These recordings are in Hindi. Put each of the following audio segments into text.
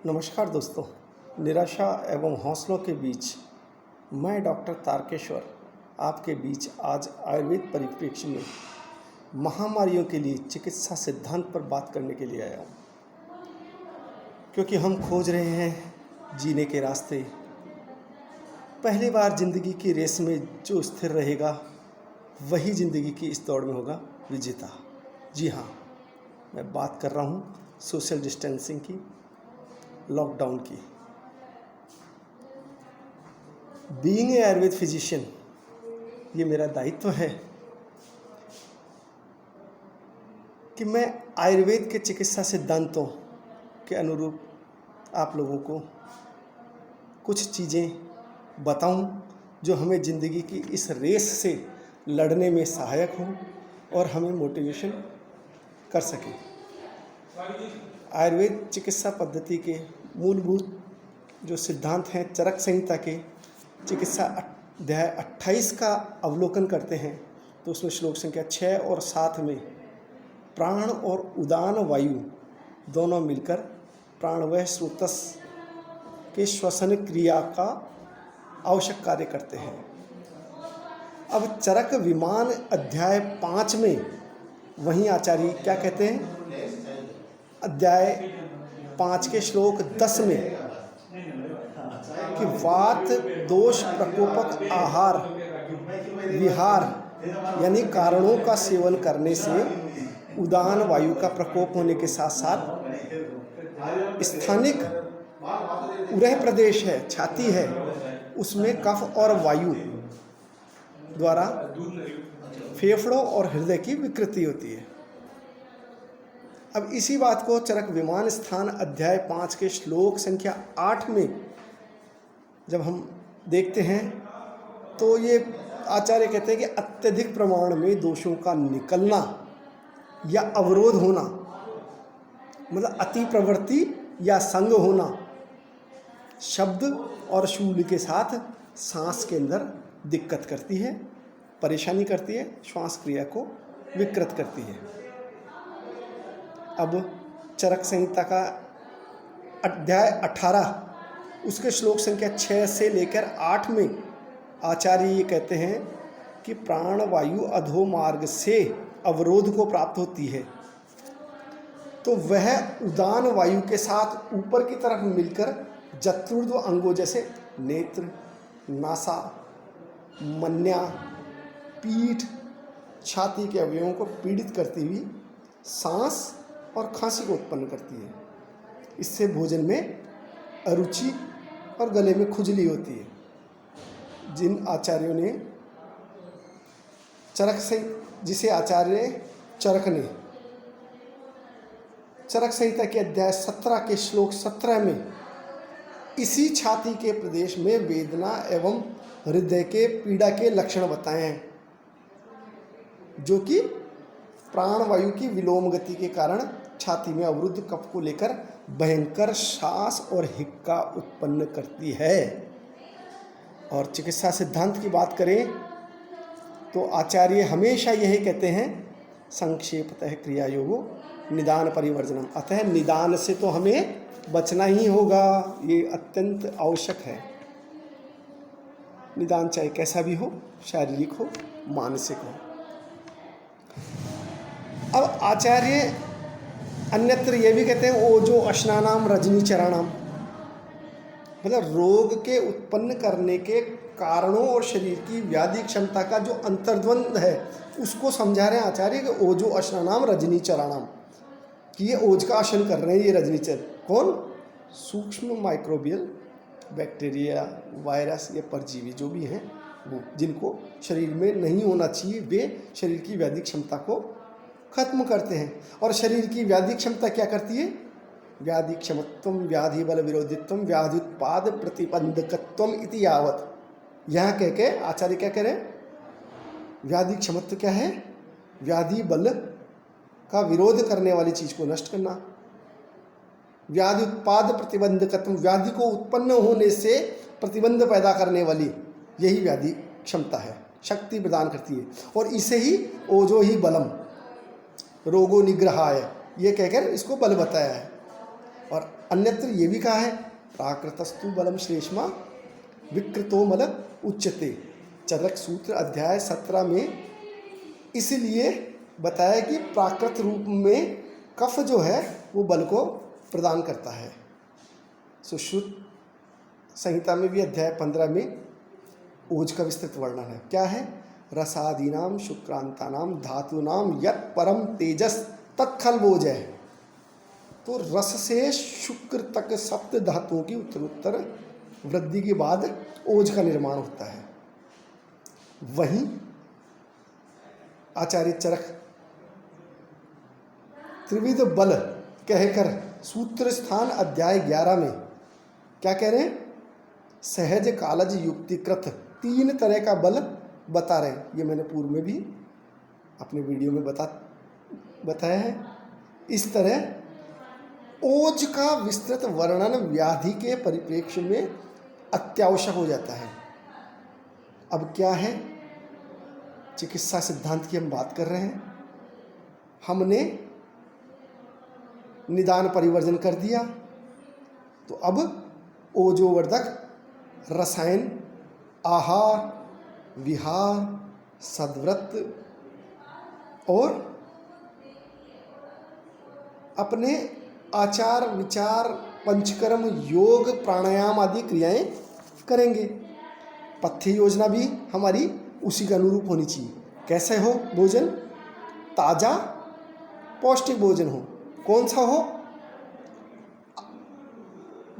नमस्कार दोस्तों, निराशा एवं हौसलों के बीच मैं डॉक्टर तारकेश्वर आपके बीच आज आयुर्वेद परिप्रेक्ष्य में महामारियों के लिए चिकित्सा सिद्धांत पर बात करने के लिए आया हूँ, क्योंकि हम खोज रहे हैं जीने के रास्ते। पहली बार जिंदगी की रेस में जो स्थिर रहेगा वही जिंदगी की इस दौड़ में होगा विजेता। जी हाँ, मैं बात कर रहा हूँ सोशल डिस्टेंसिंग की, लॉकडाउन की। बीइंग ए आयुर्वेद फिजिशियन, ये मेरा दायित्व है कि मैं आयुर्वेद के चिकित्सा सिद्धांतों के अनुरूप आप लोगों को कुछ चीज़ें बताऊं जो हमें ज़िंदगी की इस रेस से लड़ने में सहायक हो और हमें मोटिवेशन कर सके। आयुर्वेद चिकित्सा पद्धति के मूलभूत जो सिद्धांत हैं, चरक संहिता के चिकित्सा अध्याय 28 का अवलोकन करते हैं तो उसमें श्लोक संख्या 6 और 7 में प्राण और उदान वायु दोनों मिलकर प्राणवय स्रोतस के श्वसन क्रिया का आवश्यक कार्य करते हैं। अब चरक विमान अध्याय 5 में वहीं आचार्य क्या कहते हैं? अध्याय 5 के श्लोक 10 में कि वात दोष प्रकोपक आहार विहार यानी कारणों का सेवन करने से उदान वायु का प्रकोप होने के साथ साथ स्थानिक उरह प्रदेश है, छाती है, उसमें कफ और वायु द्वारा फेफड़ों और हृदय की विकृति होती है। अब इसी बात को चरक विमान स्थान अध्याय 5 के श्लोक संख्या 8 में जब हम देखते हैं तो ये आचार्य कहते हैं कि अत्यधिक प्रमाण में दोषों का निकलना या अवरोध होना, मतलब अति प्रवृत्ति या संग होना, शब्द और शूल के साथ सांस के अंदर दिक्कत करती है, परेशानी करती है, श्वास क्रिया को विकृत करती है। अब चरक संहिता का अध्याय 18 उसके श्लोक संख्या 6 से लेकर 8 में आचार्य ये कहते हैं कि प्राण वायु अधो मार्ग से अवरोध को प्राप्त होती है तो वह उदान वायु के साथ ऊपर की तरफ मिलकर जत्रुर्ध्व अंगों जैसे नेत्र, नासा, मन्या, पीठ, छाती के अवयवों को पीड़ित करती हुई सांस और खांसी को उत्पन्न करती है। इससे भोजन में अरुचि और गले में खुजली होती है। जिन आचार्यों ने चरक से जिसे आचार्य चरक ने चरक संहिता के अध्याय 17 के श्लोक 17 में इसी छाती के प्रदेश में वेदना एवं हृदय के पीड़ा के लक्षण बताए हैं, जो कि प्राणवायु की विलोम गति के कारण छाती में अवरुद्ध कफ को लेकर भयंकर श्वास और हिक्का उत्पन्न करती है। और चिकित्सा सिद्धांत की बात करें तो आचार्य हमेशा यही कहते हैं, संक्षेपतः क्रिया योगो निदान परिवर्जनम। अतः निदान से तो हमें बचना ही होगा, ये अत्यंत आवश्यक है। निदान चाहे कैसा भी हो, शारीरिक हो, मानसिक हो। अब आचार्य अन्यत्र ये भी कहते हैं ओजो अश्नानाम रजनी चराणाम, मतलब रोग के उत्पन्न करने के कारणों और शरीर की व्याधि क्षमता का जो अंतर्द्वंद है उसको समझा रहे हैं आचार्य कि ओजो अश्नानाम रजनी चराणाम, कि ये ओज का आसन कर रहे हैं ये रजनीचर। कौन? सूक्ष्म माइक्रोबियल बैक्टीरिया, वायरस या परजीवी जो भी हैं वो, जिनको शरीर में नहीं होना चाहिए, वे शरीर की व्याधि क्षमता को खत्म करते हैं। और शरीर की व्याधि क्षमता क्या करती है? व्याधि क्षमत्वम व्याधि बल विरोधित्वम व्याधि उत्पाद प्रतिबंधकत्वम इति यावत। यहाँ कह के आचार्य क्या कह रहे हैं? व्याधि क्षमत्व क्या है? व्याधि बल का विरोध करने वाली चीज को नष्ट करना। व्याधि उत्पाद प्रतिबंधकत्व, व्याधि को उत्पन्न होने से प्रतिबंध पैदा करने वाली यही व्याधि क्षमता है, शक्ति प्रदान करती है। और इसे ही ओजो ही बलम रोगो निग्रहाय ये कहकर इसको बल बताया है। और अन्यत्र ये भी कहा है प्राकृतस्तु बलम श्लेष्मा विकृतो मल उच्यते। चरक सूत्र अध्याय 17 में इसलिए बताया कि प्राकृत रूप में कफ जो है वो बल को प्रदान करता है। सुश्रुत संहिता में भी अध्याय 15 में ओज का विस्तृत वर्णन है। क्या है? रसादीनाम शुक्रांतानाम धातुनाम यत् परम तेजस तत्खल ओज है। तो रस से शुक्र तक सप्त धातुओं की उत्तरोत्तर वृद्धि के बाद ओज का निर्माण होता है। वहीं आचार्य चरक त्रिविध बल कहकर सूत्र स्थान अध्याय 11 में क्या कह रहे हैं? सहज कालज युक्तिकृत 3 तरह का बल बता रहे हैं। ये मैंने पूर्व में भी अपने वीडियो में बताया है। इस तरह ओज का विस्तृत वर्णन व्याधि के परिप्रेक्ष्य में अत्यावश्यक हो जाता है। अब क्या है? चिकित्सा सिद्धांत की हम बात कर रहे हैं। हमने निदान परिवर्जन कर दिया, तो अब ओजोवर्धक रसायन, आहार, विहार, सद्व्रत और अपने आचार विचार पंचकर्म योग प्राणायाम आदि क्रियाएं करेंगे। पथ्य योजना भी हमारी उसी के अनुरूप होनी चाहिए। कैसे हो भोजन? ताज़ा पौष्टिक भोजन हो। कौन सा हो?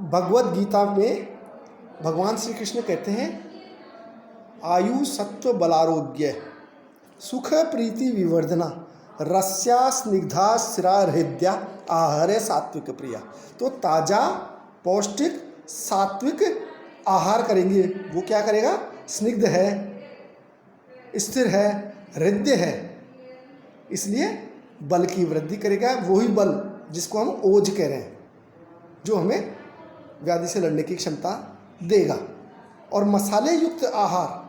भगवत गीता में भगवान श्री कृष्ण कहते हैं आयु सत्व बलारोग्य सुख प्रीति विवर्धना रस्या स्निग्धा शिरा हृदया आहार सात्विक प्रिया। तो ताज़ा पौष्टिक सात्विक आहार करेंगे। वो क्या करेगा? स्निग्ध है, स्थिर है, हृदय है, इसलिए बल की वृद्धि करेगा। वही बल जिसको हम ओज कह रहे हैं, जो हमें व्याधि से लड़ने की क्षमता देगा। और मसाले युक्त आहार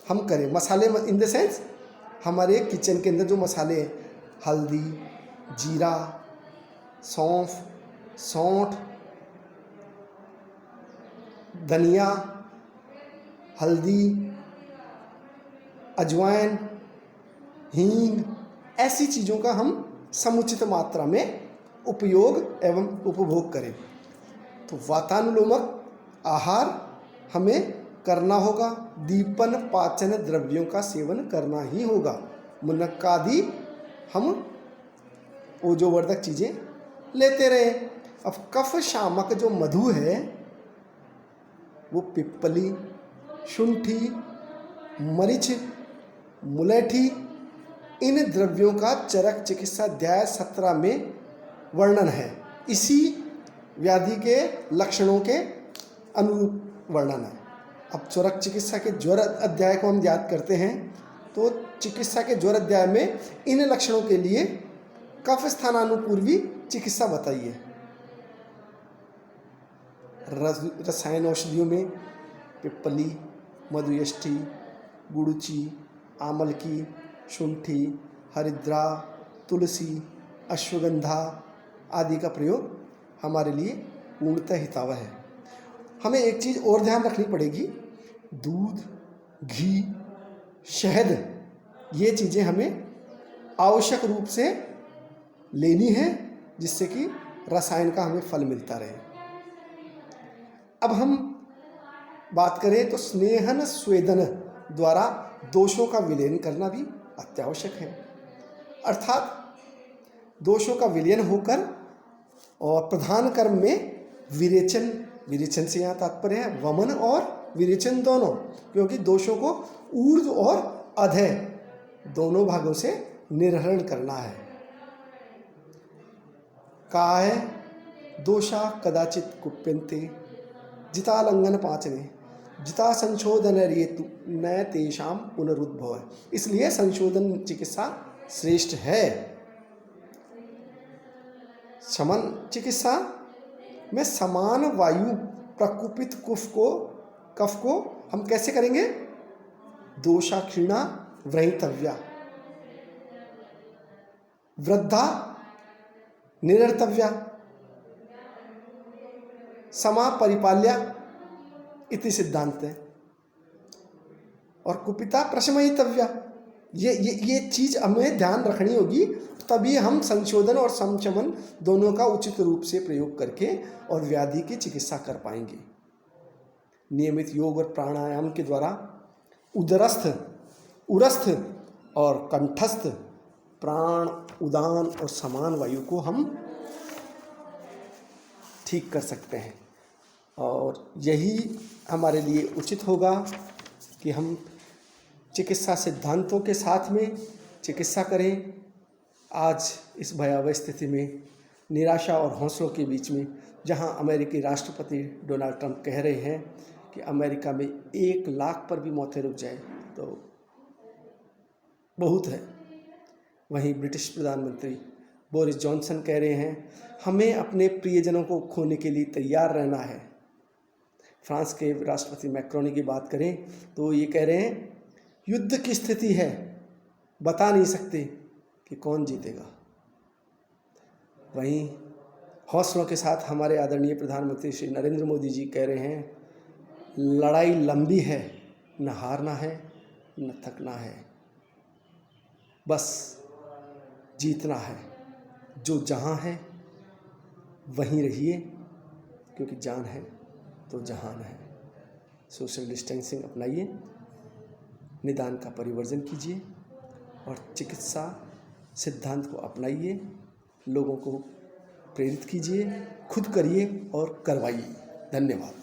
हम करें। मसाले इन द सेंस हमारे किचन के अंदर जो मसाले हैं, हल्दी, जीरा, सौंफ, सौंठ, धनिया, हल्दी, अजवाइन, हींग, ऐसी चीज़ों का हम समुचित मात्रा में उपयोग एवं उपभोग करें। तो वातानुलोमक आहार हमें करना होगा। दीपन पाचन द्रव्यों का सेवन करना ही होगा। मुनक्का आदि हम ओजोवर्धक चीज़ें लेते रहे। अब कफ शामक जो मधु है वो पिप्पली, शुंठी, मरीच, मुलेठी, इन द्रव्यों का चरक चिकित्सा अध्याय 17 में वर्णन है। इसी व्याधि के लक्षणों के अनुरूप वर्णन है। अब चरक चिकित्सा के ज्वर अध्याय को हम याद करते हैं, तो चिकित्सा के ज्वर अध्याय में इन लक्षणों के लिए कफ स्थानानुपूर्वी चिकित्सा बताइए। रसायन औषधियों में पिप्पली, मधुयष्टि, गुड़ुचि, आमलकी, शुंठी, हरिद्रा, तुलसी, अश्वगंधा आदि का प्रयोग हमारे लिए पूर्णतः हितावह है। हमें एक चीज़ और ध्यान रखनी पड़ेगी, दूध, घी, शहद, ये चीज़ें हमें आवश्यक रूप से लेनी है, जिससे कि रसायन का हमें फल मिलता रहे। अब हम बात करें तो स्नेहन स्वेदन द्वारा दोषों का विलयन करना भी अत्यावश्यक है। अर्थात दोषों का विलयन होकर और प्रधान कर्म में विरेचन, विरेचन से यहाँ तात्पर्य है वमन और विरेचन दोनों, क्योंकि दोषों को ऊर्ध्व और अधः दोनों भागों से निर्हरण करना है। कहा है दोषा कदाचित कुप्यन्ते जितालंघन पाचने जिता संशोधन रेतु न तेषाम पुनरुद्भव। इसलिए संशोधन चिकित्सा श्रेष्ठ है। शमन चिकित्सा में समान वायु प्रकुपित कफ को हम कैसे करेंगे? दोषा क्षीणा व्रहितव्या, वृद्धा निरर्तव्या। समा परिपाल्या इति सिद्धांत है, और कुपिता प्रशमयितव्या, ये चीज़ हमें ध्यान रखनी होगी, तभी हम संशोधन और संशमन दोनों का उचित रूप से प्रयोग करके और व्याधि की चिकित्सा कर पाएंगे। नियमित योग और प्राणायाम के द्वारा उदरस्थ, उरस्थ और कंठस्थ प्राण, उदान और समान वायु को हम ठीक कर सकते हैं, और यही हमारे लिए उचित होगा कि हम चिकित्सा सिद्धांतों के साथ में चिकित्सा करें। आज इस भयावह स्थिति में निराशा और हौसलों के बीच में, जहां अमेरिकी राष्ट्रपति डोनाल्ड ट्रंप कह रहे हैं कि अमेरिका में 1 लाख पर भी मौतें रुक जाए तो बहुत है, वहीं ब्रिटिश प्रधानमंत्री बोरिस जॉनसन कह रहे हैं हमें अपने प्रियजनों को खोने के लिए तैयार रहना है। फ्रांस के राष्ट्रपति मैक्रोनी की बात करें तो ये कह रहे हैं युद्ध की स्थिति है, बता नहीं सकते कि कौन जीतेगा। वहीं हौसलों के साथ हमारे आदरणीय प्रधानमंत्री श्री नरेंद्र मोदी जी कह रहे हैं लड़ाई लंबी है, न हारना है न थकना है, बस जीतना है। जो जहां है वहीं रहिए, क्योंकि जान है तो जहान है। सोशल डिस्टेंसिंग अपनाइए, निदान का परिवर्जन कीजिए और चिकित्सा सिद्धांत को अपनाइए, लोगों को प्रेरित कीजिए, खुद करिए और करवाइए। धन्यवाद।